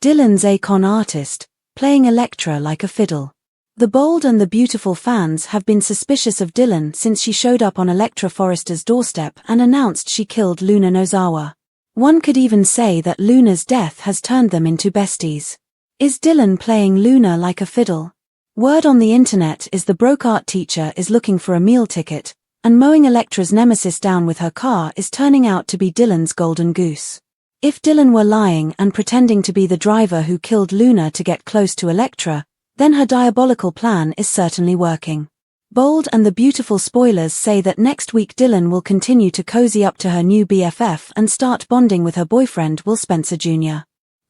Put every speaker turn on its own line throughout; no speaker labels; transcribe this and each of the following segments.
Dylan's a con artist, playing Electra like a fiddle. The Bold and the Beautiful fans have been suspicious of Dylan since she showed up on Electra Forresters' doorstep and announced she killed Luna Nozawa. One could even say that Luna's death has turned them into besties. Is Dylan playing Luna like a fiddle? Word on the internet is the broke art teacher is looking for a meal ticket, and mowing Electra's nemesis down with her car is turning out to be Dylan's golden goose. If Dylan were lying and pretending to be the driver who killed Luna to get close to Electra, then her diabolical plan is certainly working. Bold and the Beautiful spoilers say that next week Dylan will continue to cozy up to her new BFF and start bonding with her boyfriend Will Spencer Jr.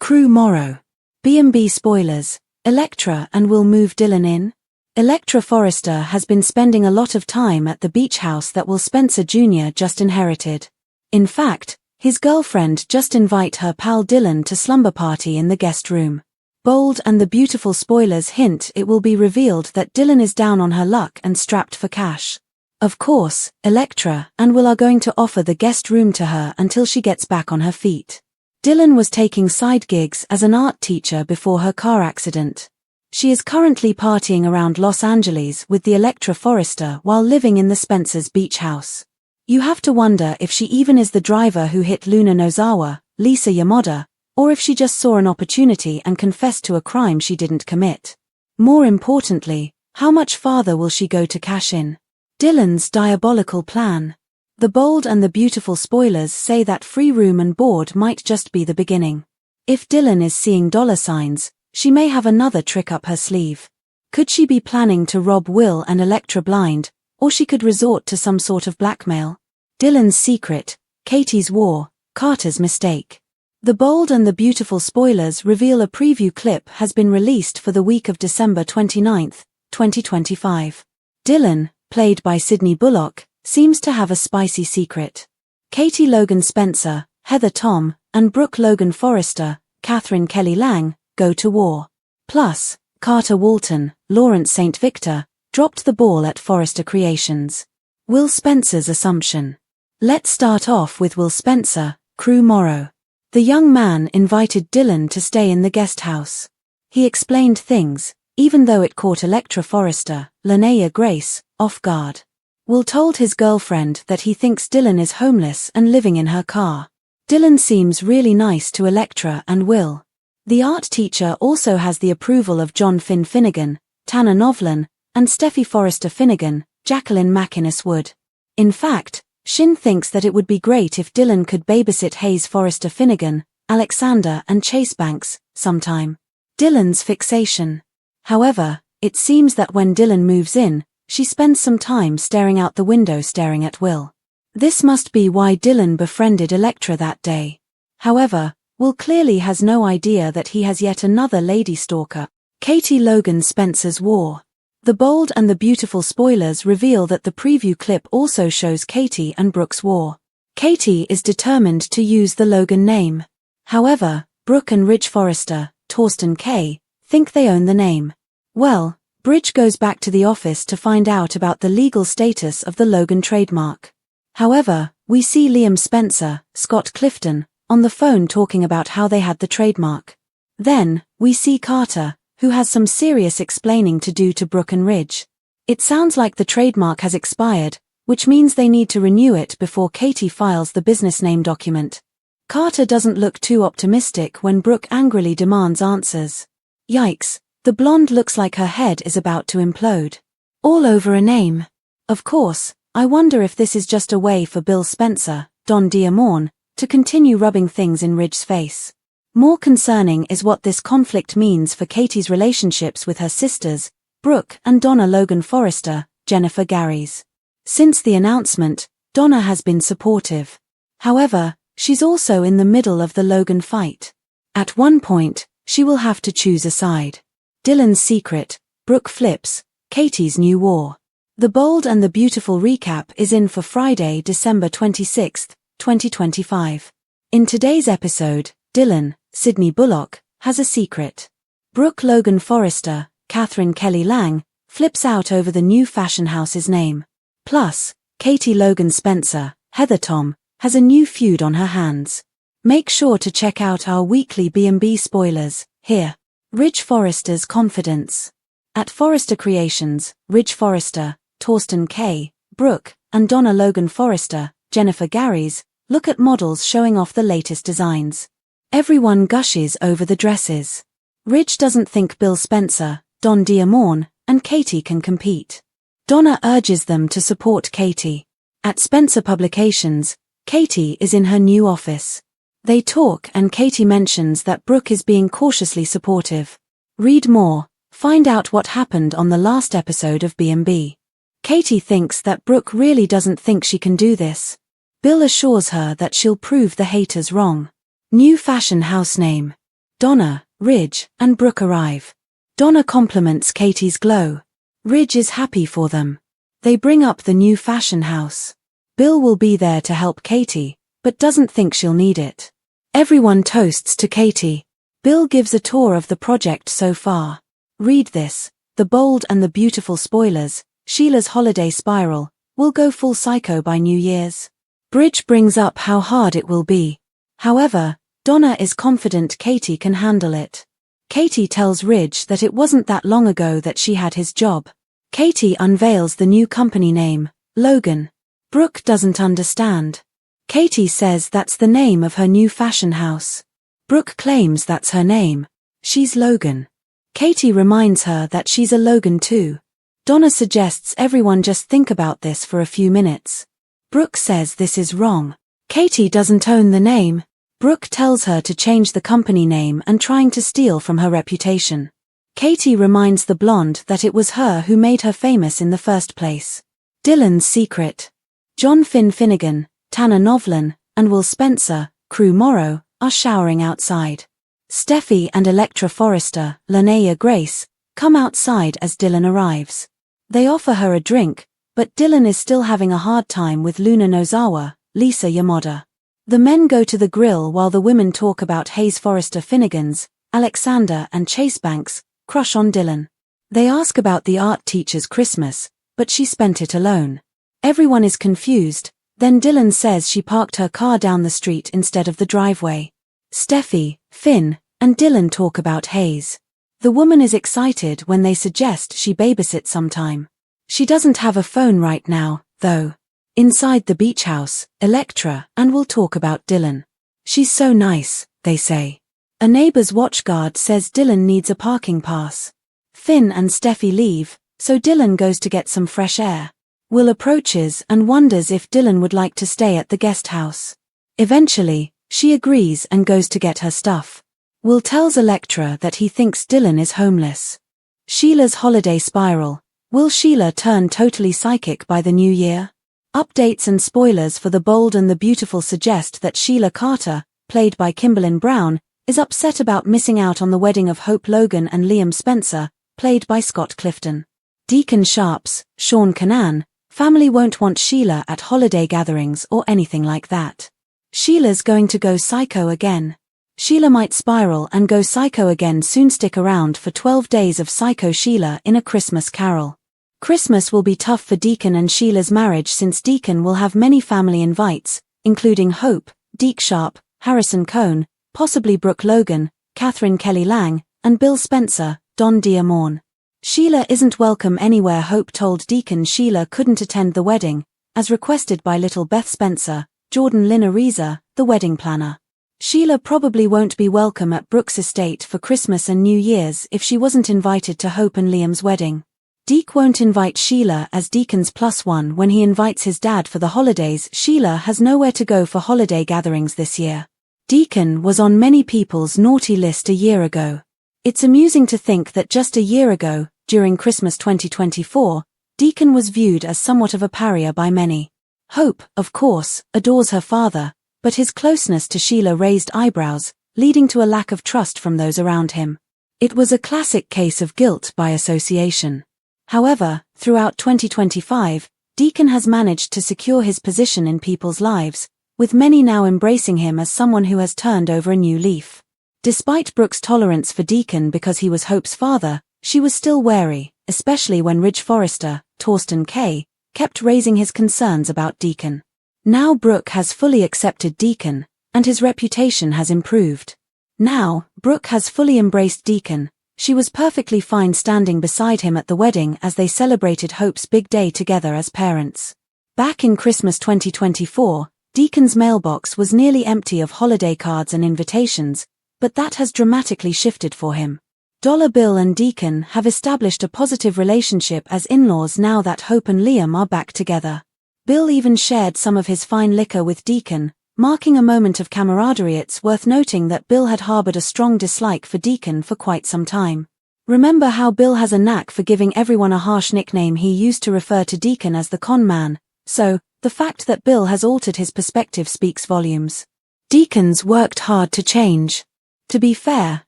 Crew Morrow. B&B spoilers. Electra and Will move Dylan in? Electra Forrester has been spending a lot of time at the beach house that Will Spencer Jr. just inherited. In fact, his girlfriend just invite her pal Dylan to slumber party in the guest room. Bold and the Beautiful spoilers hint it will be revealed that Dylan is down on her luck and strapped for cash. Of course, Electra and Will are going to offer the guest room to her until she gets back on her feet. Dylan was taking side gigs as an art teacher before her car accident. She is currently partying around Los Angeles with the Electra Forrester while living in the Spencer's beach house. You have to wonder if she even is the driver who hit Luna Nozawa, Lisa Yamada, or if she just saw an opportunity and confessed to a crime she didn't commit. More importantly, how much farther will she go to cash in? Dylan's diabolical plan. The Bold and the Beautiful spoilers say that free room and board might just be the beginning. If Dylan is seeing dollar signs, she may have another trick up her sleeve. Could she be planning to rob Will and Electra blind, or she could resort to some sort of blackmail? Dylan's secret, Katie's war, Carter's mistake. The Bold and the Beautiful spoilers reveal a preview clip has been released for the week of December 29, 2025. Dylan, played by Sydney Bullock, seems to have a spicy secret. Katie Logan Spencer, Heather Tom, and Brooke Logan Forrester, Catherine Kelly Lang, go to war. Plus, Carter Walton, Lawrence St. Victor, dropped the ball at Forrester Creations. Will Spencer's assumption. Let's start off with Will Spencer, Crew Morrow. The young man invited Dylan to stay in the guest house. He explained things, even though it caught Electra Forrester, Linnea Grace, off guard. Will told his girlfriend that he thinks Dylan is homeless and living in her car. Dylan seems really nice to Electra and Will. The art teacher also has the approval of John Finn Finnegan, Tanner Novlan, and Steffi Forrester Finnegan, Jacqueline McInnes Wood. In fact, Shin thinks that it would be great if Dylan could babysit Hayes Forrester Finnegan, Alexander and Chase Banks, sometime. Dylan's fixation. However, it seems that when Dylan moves in, she spends some time staring out the window staring at Will. This must be why Dylan befriended Electra that day. However, Will clearly has no idea that he has yet another lady stalker. Katie Logan Spencer's war. The Bold and the Beautiful spoilers reveal that the preview clip also shows Katie and Brooke's war. Katie is determined to use the Logan name. However, Brooke and Ridge Forrester, Torsten K., think they own the name. Well, Bridge goes back to the office to find out about the legal status of the Logan trademark. However, we see Liam Spencer, Scott Clifton, on the phone talking about how they had the trademark. Then, we see Carter, who has some serious explaining to do to Brooke and Ridge. It sounds like the trademark has expired, which means they need to renew it before Katie files the business name document. Carter doesn't look too optimistic when Brooke angrily demands answers. Yikes, the blonde looks like her head is about to implode. All over a name. Of course, I wonder if this is just a way for Bill Spencer, Don Diamorn, to continue rubbing things in Ridge's face. More concerning is what this conflict means for Katie's relationships with her sisters, Brooke and Donna Logan Forrester, Jennifer Garries. Since the announcement, Donna has been supportive. However, she's also in the middle of the Logan fight. At one point, she will have to choose a side. Dylan's secret, Brooke flips, Katie's new war. The Bold and the Beautiful recap is in for Friday, December 26, 2025. In today's episode, Dylan, Sydney Bullock, has a secret. Brooke Logan Forrester, Catherine Kelly Lang, flips out over the new fashion house's name. Plus, Katie Logan Spencer, Heather Tom, has a new feud on her hands. Make sure to check out our weekly B&B spoilers, here. Ridge Forresters Confidence. At Forrester Creations, Ridge Forrester, Torsten K., Brooke, and Donna Logan Forrester, Jennifer Garries, look at models showing off the latest designs. Everyone gushes over the dresses. Ridge doesn't think Bill Spencer, Don Diamorn, and Katie can compete. Donna urges them to support Katie. At Spencer Publications, Katie is in her new office. They talk and Katie mentions that Brooke is being cautiously supportive. Read more, find out what happened on the last episode of B&B. Katie thinks that Brooke really doesn't think she can do this. Bill assures her that she'll prove the haters wrong. New fashion house name. Donna, Ridge, and Brooke arrive. Donna compliments Katie's glow. Ridge is happy for them. They bring up the new fashion house. Bill will be there to help Katie, but doesn't think she'll need it. Everyone toasts to Katie. Bill gives a tour of the project so far. Read this. The bold and the beautiful spoilers. Sheila's holiday spiral will go full psycho by New Year's. Bridge brings up how hard it will be. However, Donna is confident Katie can handle it. Katie tells Ridge that it wasn't that long ago that she had his job. Katie unveils the new company name, Logan. Brooke doesn't understand. Katie says that's the name of her new fashion house. Brooke claims that's her name. She's Logan. Katie reminds her that she's a Logan too. Donna suggests everyone just think about this for a few minutes. Brooke says this is wrong. Katie doesn't own the name. Brooke tells her to change the company name and trying to steal from her reputation. Katie reminds the blonde that it was her who made her famous in the first place. Dylan's secret. John Finnegan, Tanner Novlan, and Will Spencer, Crew Morrow, are showering outside. Steffi and Electra Forrester, Linnea Grace, come outside as Dylan arrives. They offer her a drink, but Dylan is still having a hard time with Luna Nozawa, Lisa Yamada. The men go to the grill while the women talk about Hayes Forrester Finnegan's, Alexander and Chase Banks, crush on Dylan. They ask about the art teacher's Christmas, but she spent it alone. Everyone is confused, then Dylan says she parked her car down the street instead of the driveway. Steffi, Finn, and Dylan talk about Hayes. The woman is excited when they suggest she babysit sometime. She doesn't have a phone right now, though. Inside the beach house, Electra and will talk about Dylan. She's so nice, they say. A neighbor's watchguard says Dylan needs a parking pass. Finn and Steffi leave, so Dylan goes to get some fresh air. Will approaches and wonders if Dylan would like to stay at the guest house. Eventually, she agrees and goes to get her stuff. Will tells Electra that he thinks Dylan is homeless. Sheila's holiday spiral. Will Sheila turn totally psychic by the new year? Updates and spoilers for The Bold and the Beautiful suggest that Sheila Carter, played by Kimberlyn Brown, is upset about missing out on the wedding of Hope Logan and Liam Spencer, played by Scott Clifton. Deacon Sharp's, Sean Kanan, family won't want Sheila at holiday gatherings or anything like that. Sheila's going to go psycho again. Sheila might spiral and go psycho again soon. Stick around for 12 days of Psycho Sheila in A Christmas Carol. Christmas will be tough for Deacon and Sheila's marriage since Deacon will have many family invites, including Hope, Deke Sharp, Harrison Cohn, possibly Brooke Logan, Catherine Kelly Lang, and Bill Spencer, Don Diamorn. Sheila isn't welcome anywhere. Hope told Deacon Sheila couldn't attend the wedding, as requested by little Beth Spencer, Jordan Lynn Ariza, the wedding planner. Sheila probably won't be welcome at Brooke's estate for Christmas and New Year's if she wasn't invited to Hope and Liam's wedding. Deke won't invite Sheila as Deacon's +1 when he invites his dad for the holidays. Sheila has nowhere to go for holiday gatherings this year. Deacon was on many people's naughty list a year ago. It's amusing to think that just a year ago, during Christmas 2024, Deacon was viewed as somewhat of a pariah by many. Hope, of course, adores her father, but his closeness to Sheila raised eyebrows, leading to a lack of trust from those around him. It was a classic case of guilt by association. However, throughout 2025, Deacon has managed to secure his position in people's lives, with many now embracing him as someone who has turned over a new leaf. Despite Brooke's tolerance for Deacon because he was Hope's father, she was still wary, especially when Ridge Forrester, Torsten K., kept raising his concerns about Deacon. Now Brooke has fully accepted Deacon, and his reputation has improved. Now, Brooke has fully embraced Deacon. She was perfectly fine standing beside him at the wedding as they celebrated Hope's big day together as parents. Back in Christmas 2024, Deacon's mailbox was nearly empty of holiday cards and invitations, but that has dramatically shifted for him. Dollar Bill and Deacon have established a positive relationship as in-laws now that Hope and Liam are back together. Bill even shared some of his fine liquor with Deacon, marking a moment of camaraderie. It's worth noting that Bill had harbored a strong dislike for Deacon for quite some time. Remember how Bill has a knack for giving everyone a harsh nickname? He used to refer to Deacon as the con man, so the fact that Bill has altered his perspective speaks volumes. Deacon's worked hard to change. To be fair,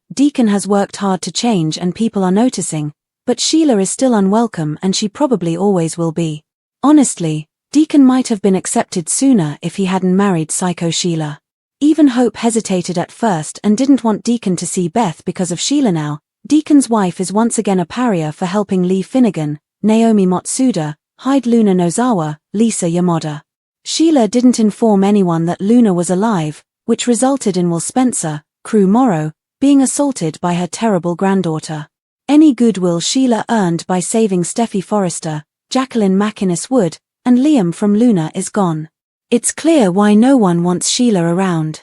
Deacon has worked hard to change and people are noticing, but Sheila is still unwelcome and she probably always will be. Honestly, Deacon might have been accepted sooner if he hadn't married Psycho Sheila. Even Hope hesitated at first and didn't want Deacon to see Beth because of Sheila. Now, Deacon's wife is once again a pariah for helping Lee Finnegan, Naomi Matsuda, hide Luna Nozawa, Lisa Yamada. Sheila didn't inform anyone that Luna was alive, which resulted in Will Spencer, Crew Morrow, being assaulted by her terrible granddaughter. Any goodwill Sheila earned by saving Steffi Forrester, Jacqueline McInnes Wood, and Liam from Luna is gone. It's clear why no one wants Sheila around.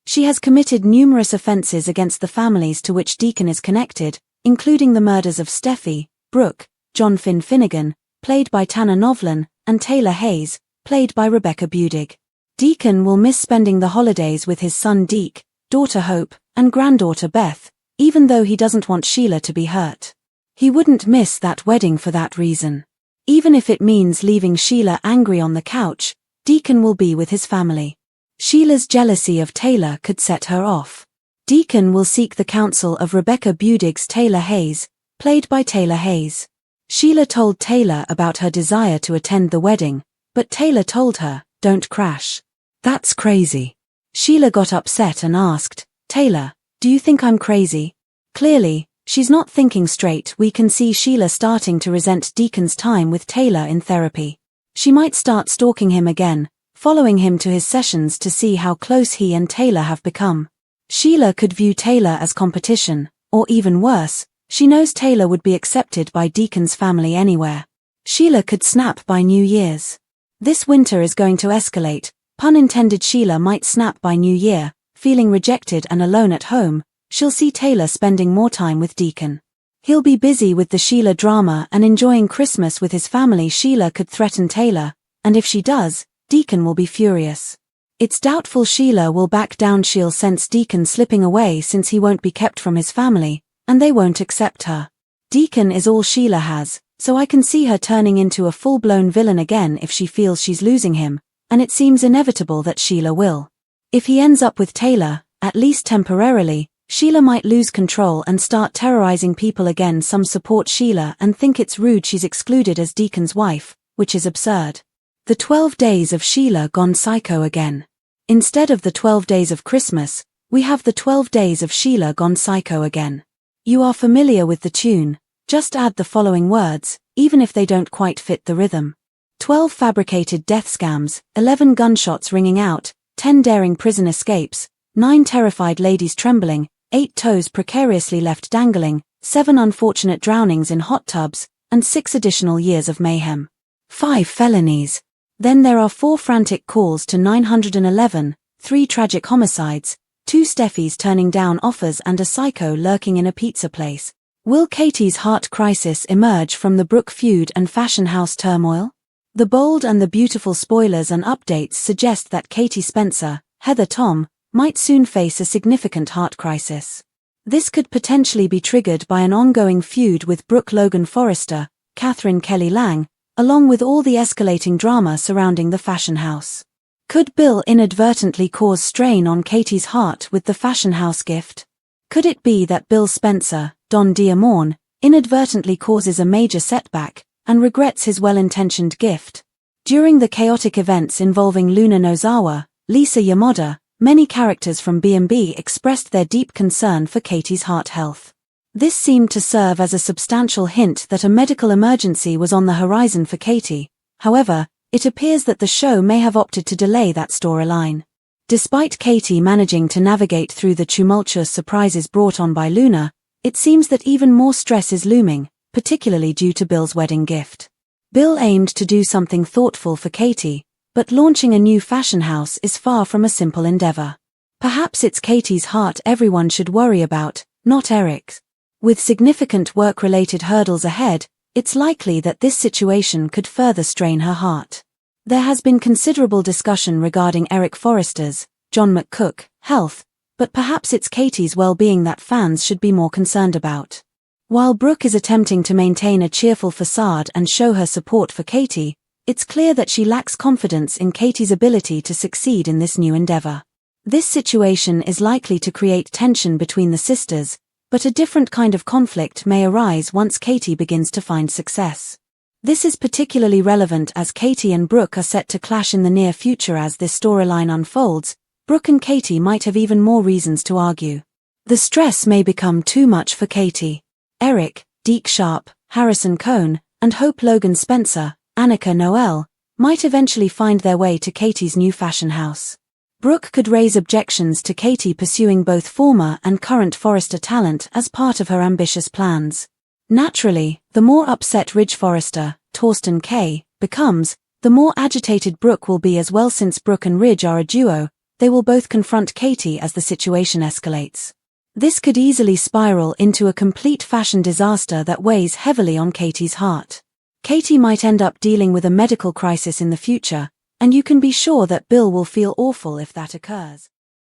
She has committed numerous offenses against the families to which Deacon is connected, including the murders of Steffi, Brooke, John Finn Finnegan, played by Tanner Novlan, and Taylor Hayes, played by Rebecca Budig. Deacon will miss spending the holidays with his son Deke, daughter Hope, and granddaughter Beth, even though he doesn't want Sheila to be hurt. He wouldn't miss that wedding for that reason. Even if it means leaving Sheila angry on the couch, Deacon will be with his family. Sheila's jealousy of Taylor could set her off. Deacon will seek the counsel of Rebecca Budig's Taylor Hayes, played by Taylor Hayes. Sheila told Taylor about her desire to attend the wedding, but Taylor told her, "Don't crash. That's crazy." Sheila got upset and asked, "Taylor, do you think I'm crazy?" Clearly, she's not thinking straight. We can see Sheila starting to resent Deacon's time with Taylor in therapy. She might start stalking him again, following him to his sessions to see how close he and Taylor have become. Sheila could view Taylor as competition, or even worse, she knows Taylor would be accepted by Deacon's family anywhere. Sheila could snap by New Year's. This winter is going to escalate, pun intended. Sheila might snap by New Year, feeling rejected and alone at home. She'll see Taylor spending more time with Deacon. He'll be busy with the Sheila drama and enjoying Christmas with his family. Sheila could threaten Taylor, and if she does, Deacon will be furious. It's doubtful Sheila will back down. She'll sense Deacon slipping away since he won't be kept from his family, and they won't accept her. Deacon is all Sheila has, so I can see her turning into a full-blown villain again if she feels she's losing him, and it seems inevitable that Sheila will. If he ends up with Taylor, at least temporarily, Sheila might lose control and start terrorizing people again. Some support Sheila and think it's rude she's excluded as Deacon's wife, which is absurd. The 12 Days of Sheila Gone Psycho again. Instead of the 12 Days of Christmas, we have the 12 Days of Sheila Gone Psycho again. You are familiar with the tune, just add the following words, even if they don't quite fit the rhythm. 12 fabricated death scams, 11 gunshots ringing out, 10 daring prison escapes, 9 terrified ladies trembling, 8 toes precariously left dangling, 7 unfortunate drownings in hot tubs, and 6 additional years of mayhem. 5 felonies. Then there are 4 frantic calls to 911, 3 tragic homicides, 2 Steffis turning down offers and a psycho lurking in a pizza place. Will Katie's heart crisis emerge from the Brooke feud and fashion house turmoil? The bold and the beautiful spoilers and updates suggest that Katie Spencer, Heather Tom, might soon face a significant heart crisis. This could potentially be triggered by an ongoing feud with Brooke Logan Forrester, Catherine Kelly Lang, along with all the escalating drama surrounding the fashion house. Could Bill inadvertently cause strain on Katie's heart with the fashion house gift? Could it be that Bill Spencer, Don Diamorne, inadvertently causes a major setback and regrets his well-intentioned gift? During the chaotic events involving Luna Nozawa, Lisa Yamada, many characters from B&B expressed their deep concern for Katie's heart health. This seemed to serve as a substantial hint that a medical emergency was on the horizon for Katie. However, it appears that the show may have opted to delay that storyline. Despite Katie managing to navigate through the tumultuous surprises brought on by Luna, it seems that even more stress is looming, particularly due to Bill's wedding gift. Bill aimed to do something thoughtful for Katie, but launching a new fashion house is far from a simple endeavor. Perhaps it's Katie's heart everyone should worry about, not Eric's. With significant work-related hurdles ahead, it's likely that this situation could further strain her heart. There has been considerable discussion regarding Eric Forrester's, John McCook, health, but perhaps it's Katie's well-being that fans should be more concerned about. While Brooke is attempting to maintain a cheerful facade and show her support for Katie, it's clear that she lacks confidence in Katie's ability to succeed in this new endeavor. This situation is likely to create tension between the sisters, but a different kind of conflict may arise once Katie begins to find success. This is particularly relevant as Katie and Brooke are set to clash in the near future. As this storyline unfolds, Brooke and Katie might have even more reasons to argue. The stress may become too much for Katie. Eric, Deke Sharp, Harrison Cohn, and Hope Logan Spencer, Annika Noel, might eventually find their way to Katie's new fashion house. Brooke could raise objections to Katie pursuing both former and current Forrester talent as part of her ambitious plans. Naturally, the more upset Ridge Forrester, Torsten K, becomes, the more agitated Brooke will be as well. Since Brooke and Ridge are a duo, they will both confront Katie as the situation escalates. This could easily spiral into a complete fashion disaster that weighs heavily on Katie's heart. Katie might end up dealing with a medical crisis in the future, and you can be sure that Bill will feel awful if that occurs.